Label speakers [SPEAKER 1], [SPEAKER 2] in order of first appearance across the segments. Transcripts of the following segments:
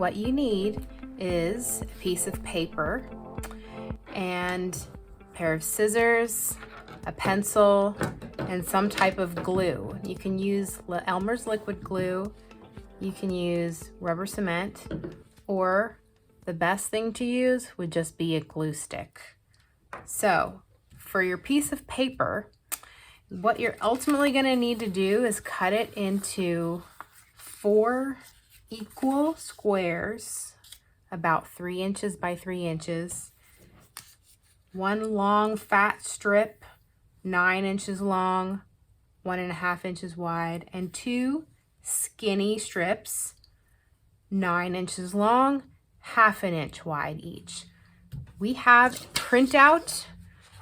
[SPEAKER 1] what you need is a piece of paper and a pair of scissors, a pencil, and some type of glue. You can use Elmer's liquid glue, you can use rubber cement, or the best thing to use would just be a glue stick. So for your piece of paper, what you're ultimately going to need to do is cut it into 4 equal squares, about 3 inches by 3 inches. One long fat strip, 9 inches long, 1.5 inches wide, and 2 skinny strips, 9 inches long, 1/2 inch wide each. We have printout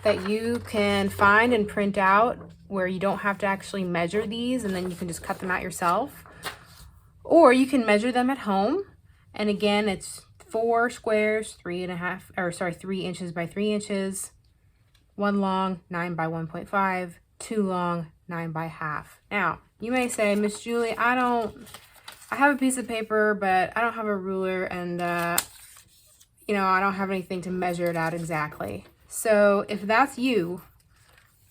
[SPEAKER 1] that you can find and print out where you don't have to actually measure these, and then you can just cut them out yourself. Or you can measure them at home. And again, it's 4 squares, 3 inches by 3 inches, 1 long, 9 by 1.5, 2 long, 9 by 1/2. Now, you may say, Miss Julie, I have a piece of paper, but I don't have a ruler, and I don't have anything to measure it out exactly. So if that's you,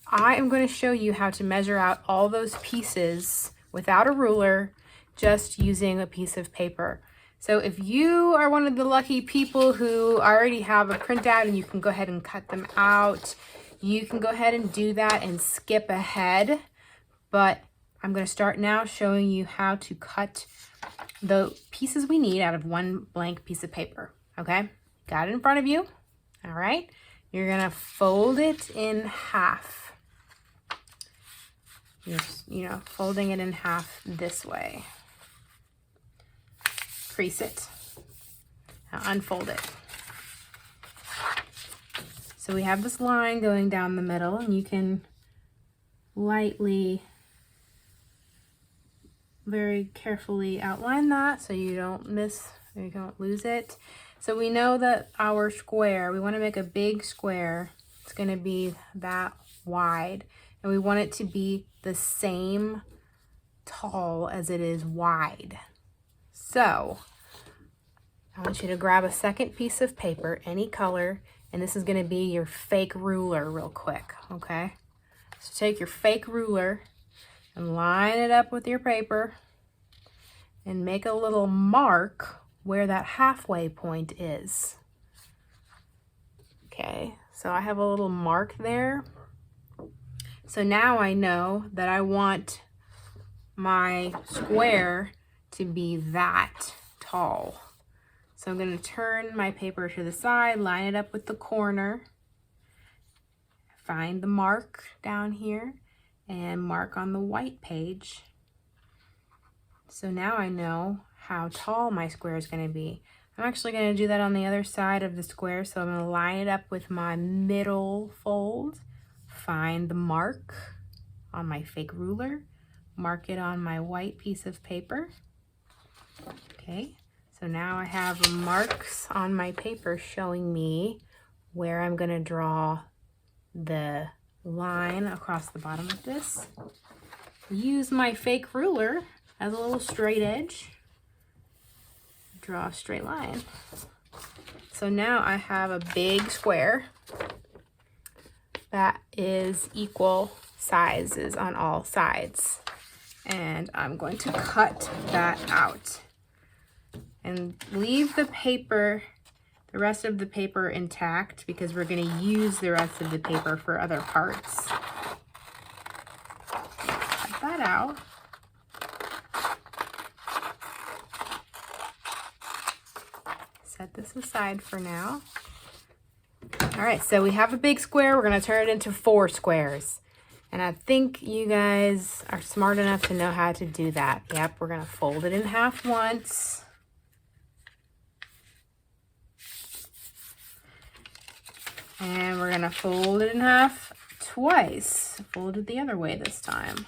[SPEAKER 1] I am going to show you how to measure out all those pieces without a ruler, just using a piece of paper. So if you are one of the lucky people who already have a printout and you can go ahead and cut them out, you can go ahead and do that and skip ahead. But I'm going to start now showing you how to cut the pieces we need out of one blank piece of paper. Okay? Got it in front of you? All right. You're going to fold it in half. Just, folding it in half this way. Crease it. Now unfold it. So we have this line going down the middle, and you can lightly, very carefully outline that so you don't miss or you don't lose it. So we know that our square, we want to make a big square. It's going to be that wide, and we want it to be the same tall as it is wide. So I want you to grab a second piece of paper, any color, and this is going to be your fake ruler real quick, okay? So take your fake ruler and line it up with your paper and make a little mark where that halfway point is. Okay, so I have a little mark there. So now I know that I want my square to be that tall. So I'm going to turn my paper to the side, line it up with the corner, find the mark down here, and mark on the white page. So now I know how tall my square is going to be. I'm actually going to do that on the other side of the square, so I'm going to line it up with my middle fold, find the mark on my fake ruler, mark it on my white piece of paper. Okay, so now I have marks on my paper showing me where I'm going to draw the line across the bottom of this. Use my fake ruler as a little straight edge. Draw a straight line. So now I have a big square that is equal sizes on all sides. And I'm going to cut that out and leave the paper, the rest of the paper intact, because we're going to use the rest of the paper for other parts. Cut that out. Set this aside for now. All right, so we have a big square. We're going to turn it into 4 squares. And I think you guys are smart enough to know how to do that. Yep, we're going to fold it in half once. And we're going to fold it in half twice. Fold it the other way this time.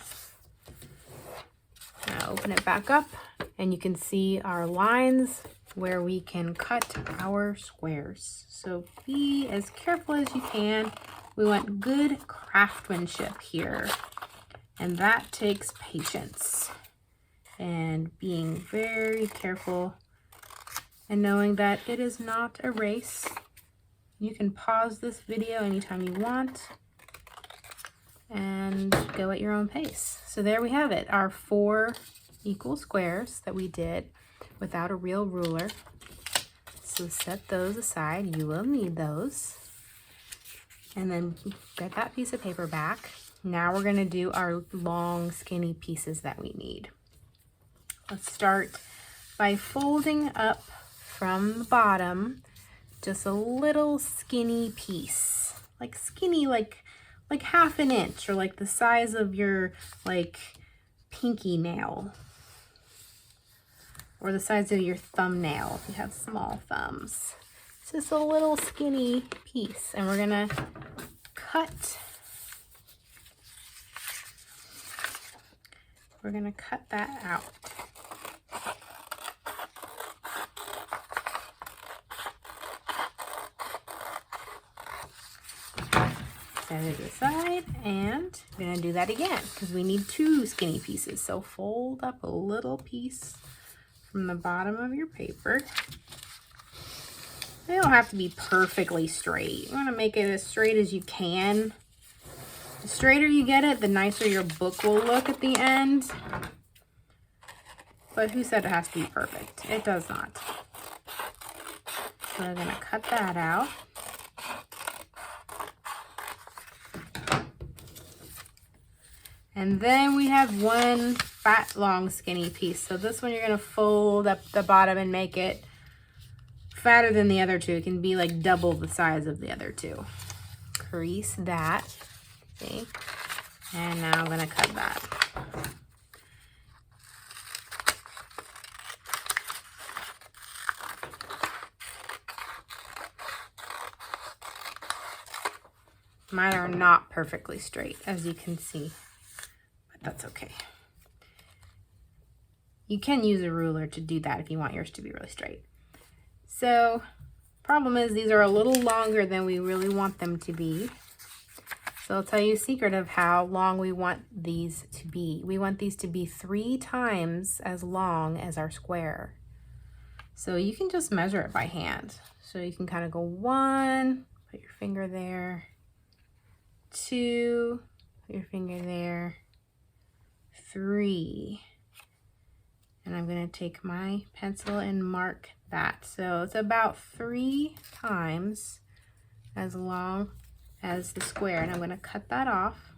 [SPEAKER 1] Now open it back up, and you can see our lines where we can cut our squares. So be as careful as you can. We want good craftsmanship here, and that takes patience and being very careful and knowing that it is not a race. You can pause this video anytime you want and go at your own pace. So there we have it, our 4 equal squares that we did without a real ruler. So set those aside, you will need those. And then get that piece of paper back. Now we're gonna do our long skinny pieces that we need. Let's start by folding up from the bottom just a little skinny piece. Like skinny, like half an inch, or like the size of your like pinky nail. Or the size of your thumbnail if you have small thumbs. It's just a little skinny piece, and we're gonna cut. We're gonna cut that out. Set it aside, and we're gonna do that again because we need 2 skinny pieces. So fold up a little piece from the bottom of your paper. They don't have to be perfectly straight. You want to make it as straight as you can. The straighter you get it, the nicer your book will look at the end. But who said it has to be perfect? It does not. So we're going to cut that out. And then we have 1 fat, long, skinny piece. So this one you're going to fold up the bottom and make it fatter than the other 2. It can be like double the size of the other 2. Crease that. See? And now I'm going to cut that. Mine are not perfectly straight, as you can see. That's okay. You can use a ruler to do that if you want yours to be really straight. So, problem is these are a little longer than we really want them to be. So I'll tell you a secret of how long we want these to be. We want these to be 3 times as long as our square. So you can just measure it by hand. So you can kind of go 1, put your finger there, 2, put your finger there, 3, and I'm going to take my pencil and mark that. So it's about 3 times as long as the square, and I'm going to cut that off,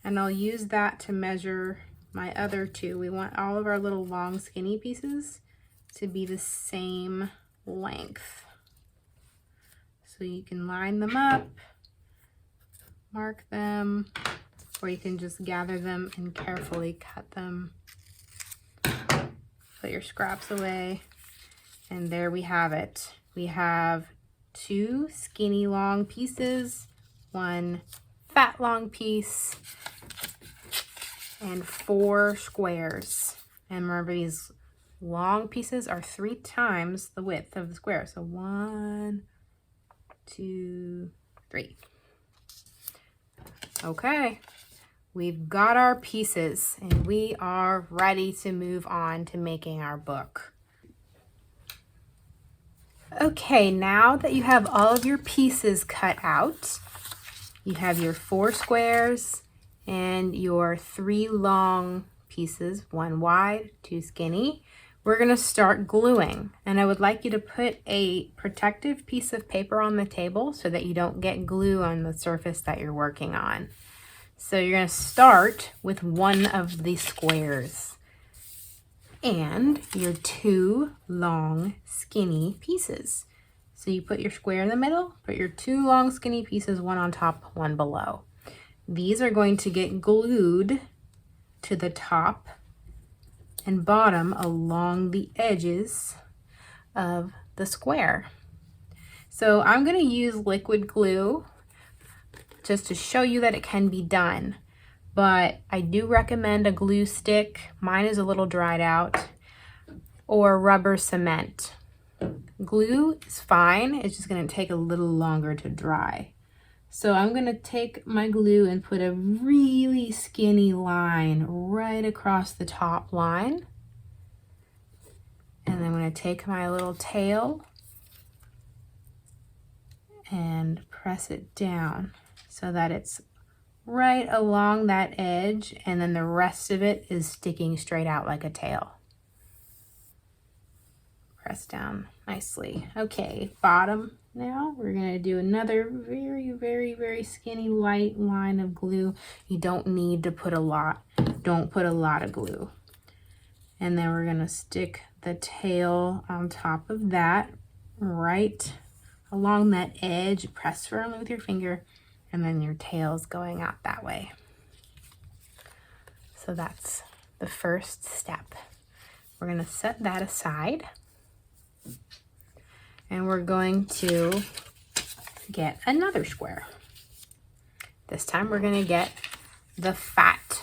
[SPEAKER 1] and I'll use that to measure my other 2. We want all of our little long skinny pieces to be the same length. So you can line them up, mark them, or you can just gather them and carefully cut them. Put your scraps away, and there we have it. We have 2 skinny long pieces, 1 fat long piece, and 4 squares. And remember, these long pieces are 3 times the width of the square. So 1, 2, 3. Okay. We've got our pieces, and we are ready to move on to making our book. Okay, now that you have all of your pieces cut out, you have your 4 squares and your 3 long pieces, 1 wide, 2 skinny. We're going to start gluing, and I would like you to put a protective piece of paper on the table so that you don't get glue on the surface that you're working on. So you're going to start with 1 of the squares and your 2 long skinny pieces. So you put your square in the middle, put your 2 long skinny pieces, 1 on top, 1 below. These are going to get glued to the top and bottom along the edges of the square. So I'm going to use liquid glue just to show you that it can be done. But I do recommend a glue stick. Mine is a little dried out. Or rubber cement. Glue is fine. It's just going to take a little longer to dry. So I'm going to take my glue and put a really skinny line right across the top line. And then I'm going to take my little tail and press it down so that it's right along that edge, and then the rest of it is sticking straight out like a tail. Press down nicely. Okay, bottom. Now we're going to do another very, very, very skinny light line of glue. You don't need to put a lot. Don't put a lot of glue. And then we're going to stick the tail on top of that, right along that edge. Press firmly with your finger, and then your tail's going out that way. So that's the first step. We're going to set that aside. And we're going to get another square. This time we're going to get the fat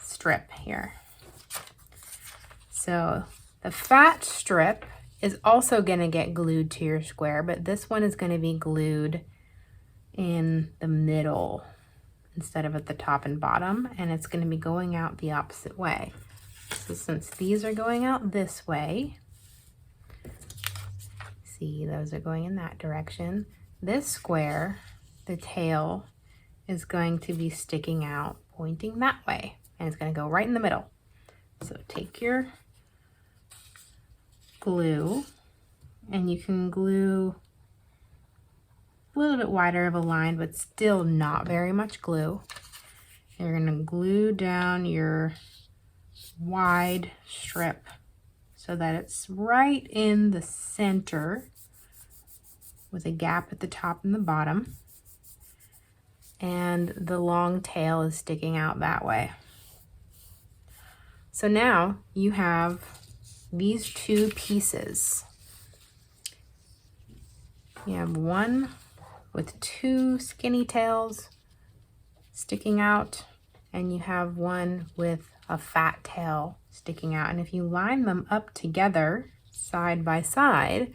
[SPEAKER 1] strip here. So the fat strip is also going to get glued to your square, but this one is going to be glued in the middle instead of at the top and bottom, and it's going to be going out the opposite way. So since these are going out this way, see, those are going in that direction. This square, the tail, is going to be sticking out, pointing that way, and it's going to go right in the middle. So take your glue, and you can glue a little bit wider of a line, but still not very much glue. You're going to glue down your wide strip so that it's right in the center with a gap at the top and the bottom, and the long tail is sticking out that way. So now you have these two pieces. You have one with two skinny tails sticking out, and you have one with a fat tail sticking out. And if you line them up together side by side,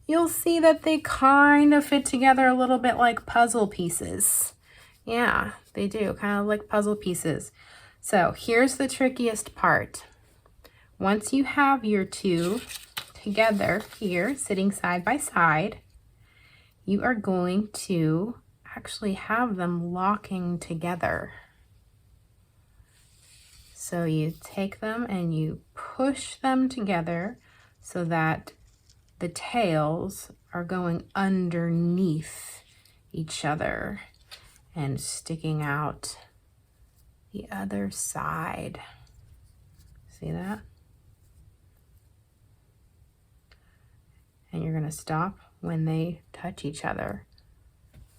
[SPEAKER 1] you'll see that they kind of fit together a little bit like puzzle pieces. Yeah, they do, kind of like puzzle pieces. So here's the trickiest part. Once you have your two together here, sitting side by side, you are going to actually have them locking together. So you take them and you push them together so that the tails are going underneath each other and sticking out the other side. See that? And you're going to stop when they touch each other.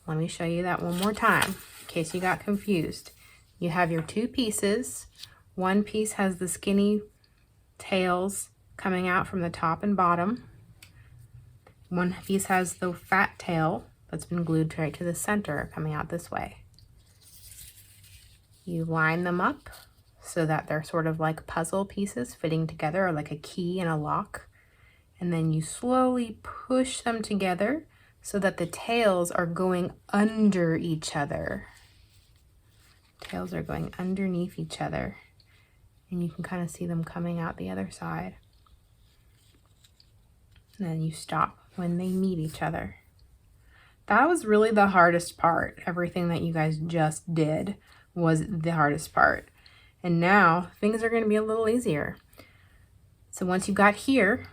[SPEAKER 1] Let me show you that one more time in case you got confused. You have your two pieces. One piece has the skinny tails coming out from the top and bottom. One piece has the fat tail that's been glued right to the center, coming out this way. You line them up so that they're sort of like puzzle pieces fitting together, or like a key and a lock. And then you slowly push them together so that the tails are going under each other. Tails are going underneath each other. And you can kind of see them coming out the other side. And then you stop when they meet each other. That was really the hardest part. Everything that you guys just did was the hardest part. And now things are going to be a little easier. So once you got here,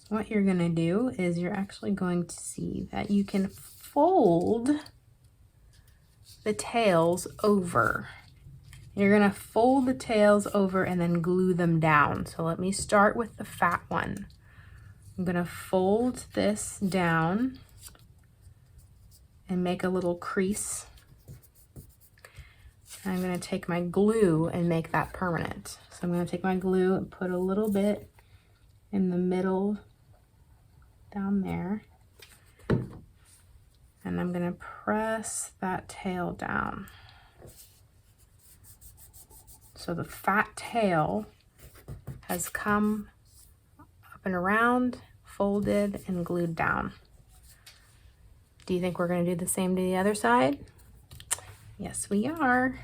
[SPEAKER 1] what you're going to do is you're actually going to see that you can fold the tails over. You're going to fold the tails over and then glue them down. So let me start with the fat one. I'm going to fold this down and make a little crease. And I'm going to take my glue and make that permanent. So I'm going to take my glue and put a little bit in the middle down there. And I'm going to press that tail down. So the fat tail has come up and around, folded, and glued down. Do you think we're going to do the same to the other side? Yes, we are.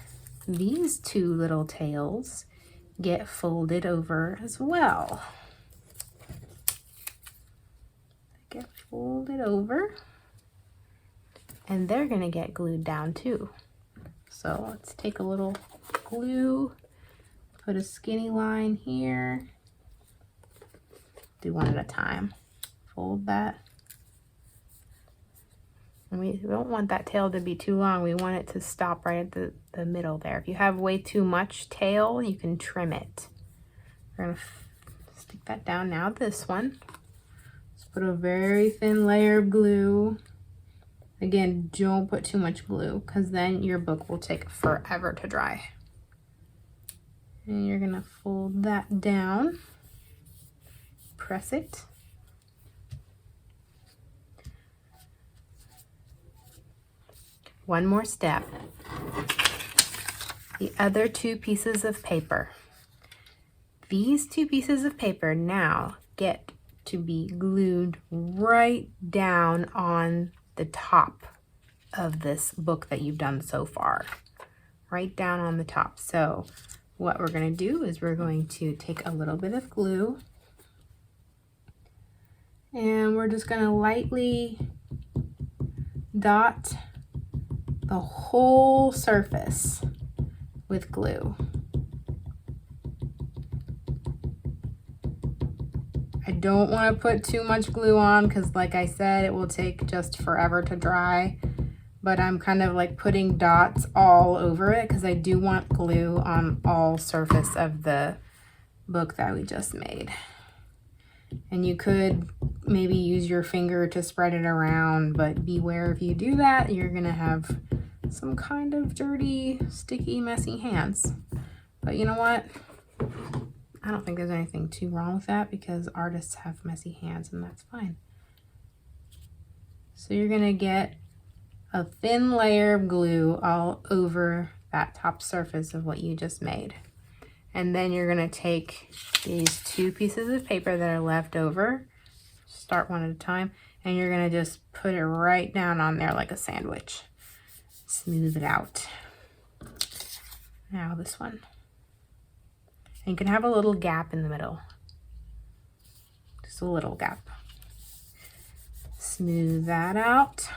[SPEAKER 1] These two little tails get folded over as well. get folded over, and they're gonna get glued down too. So let's take a little glue, put a skinny line here, do one at a time. Fold that. And we don't want that tail to be too long. We want it to stop right at the middle there. If you have way too much tail, you can trim it. We're gonna stick that down. Now this one, let's put a very thin layer of glue. Again, don't put too much glue because then your book will take forever to dry. And you're gonna fold that down, press it. One more step. The other two pieces of paper. These two pieces of paper now get to be glued right down on the top of this book that you've done so far. Right down on the top. So what we're going to do is we're going to take a little bit of glue and we're just going to lightly dot the whole surface with glue. I don't want to put too much glue on because like I said, it will take just forever to dry, but I'm kind of like putting dots all over it because I do want glue on all surface of the book that we just made. And you could maybe use your finger to spread it around, but beware if you do that, you're gonna have some kind of dirty, sticky, messy hands. But you know what? I don't think there's anything too wrong with that because artists have messy hands and that's fine. So you're gonna get a thin layer of glue all over that top surface of what you just made. And then you're gonna take these two pieces of paper that are left over, start one at a time, and you're gonna just put it right down on there like a sandwich. Smooth it out. Now this one. And you can have a little gap in the middle. Just a little gap. Smooth that out.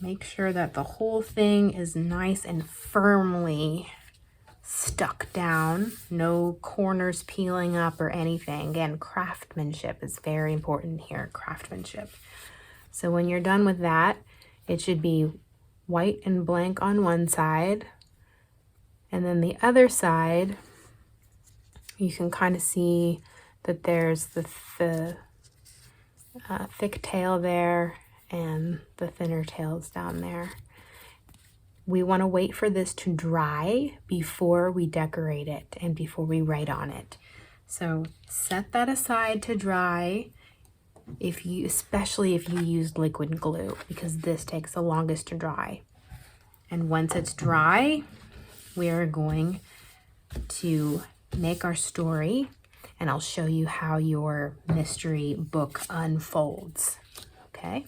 [SPEAKER 1] Make sure that the whole thing is nice and firmly stuck down. No corners peeling up or anything. Again, craftsmanship is very important here. Craftsmanship. So when you're done with that, it should be white and blank on one side. And then the other side, you can kind of see that there's the thick tail there and the thinner tails down there. We want to wait for this to dry before we decorate it and before we write on it. So set that aside to dry, especially if you use liquid glue, because this takes the longest to dry. And once it's dry, we are going to make our story, and I'll show you how your mystery book unfolds. Okay?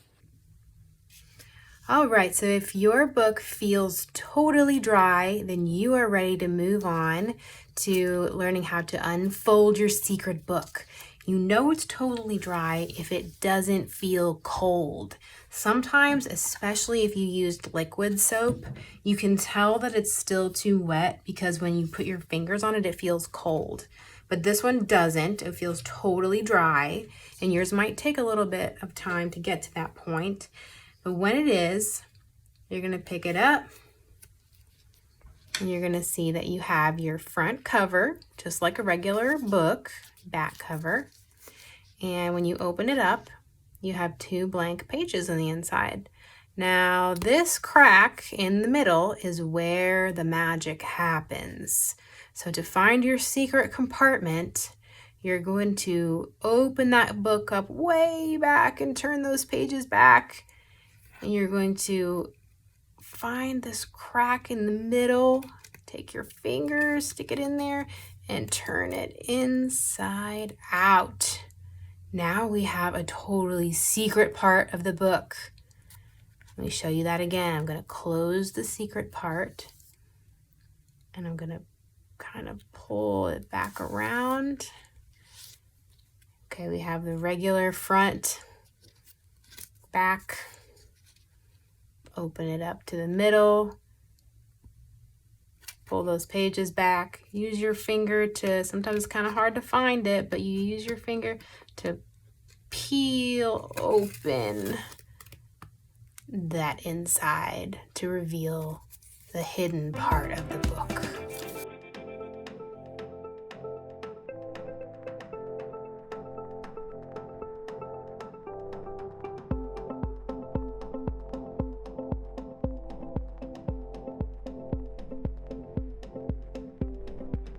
[SPEAKER 1] All right, so if your book feels totally dry, then you are ready to move on to learning how to unfold your secret book. You know it's totally dry if it doesn't feel cold. Sometimes, especially if you used liquid soap, you can tell that it's still too wet because when you put your fingers on it, it feels cold. But this one doesn't. It feels totally dry, and yours might take a little bit of time to get to that point. But when it is, you're going to pick it up and you're going to see that you have your front cover, just like a regular book, back cover. And when you open it up, you have 2 blank pages on the inside. Now, this crack in the middle is where the magic happens. So to find your secret compartment, you're going to open that book up way back and turn those pages back. And you're going to find this crack in the middle. Take your fingers, stick it in there, and turn it inside out. Now we have a totally secret part of the book. Let me show you that again. I'm going to close the secret part, and I'm going to kind of pull it back around. Okay, we have the regular front, back. Open it up to the middle. Pull those pages back. Use your finger to, sometimes it's kind of hard to find it, but you use your finger to peel open that inside to reveal the hidden part of the book.